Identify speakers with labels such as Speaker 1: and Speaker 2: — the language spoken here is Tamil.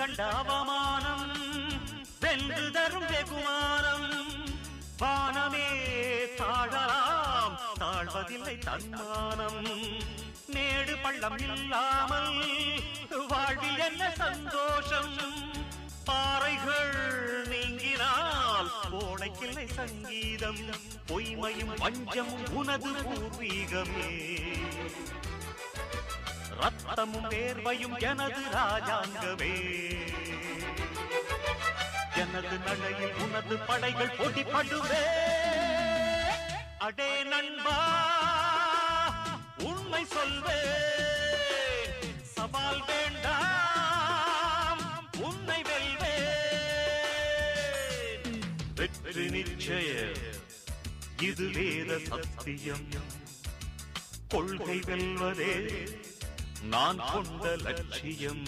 Speaker 1: கண்ட அவமானம் வென்று தரும் வெகுமானம் வானமே தாழலாம் தாழ்வதில்லை தன்மானம் மேடு பள்ளம் இல்லாமல் வாழ்வில் என்ன சந்தோஷம் பாறைகள் நீங்கினால் கோடைக்கில்லை சங்கீதம் பொய்மையும் வஞ்சமும் உனது பூர்வீகமே ரத்தமும் வேர்வையும் எனது ராஜாங்கமே எனது நடையில் உனது படைகள் போட்டிப்படுவே அடே நண்பா உண்மை சொல்வே சவால் வேண்டாம் உன்னை வெல்வே வெற்றி நிச்சய இது வேத சத்தியம் கொள்கை வெல்வதே நான் கொண்ட லட்சியம்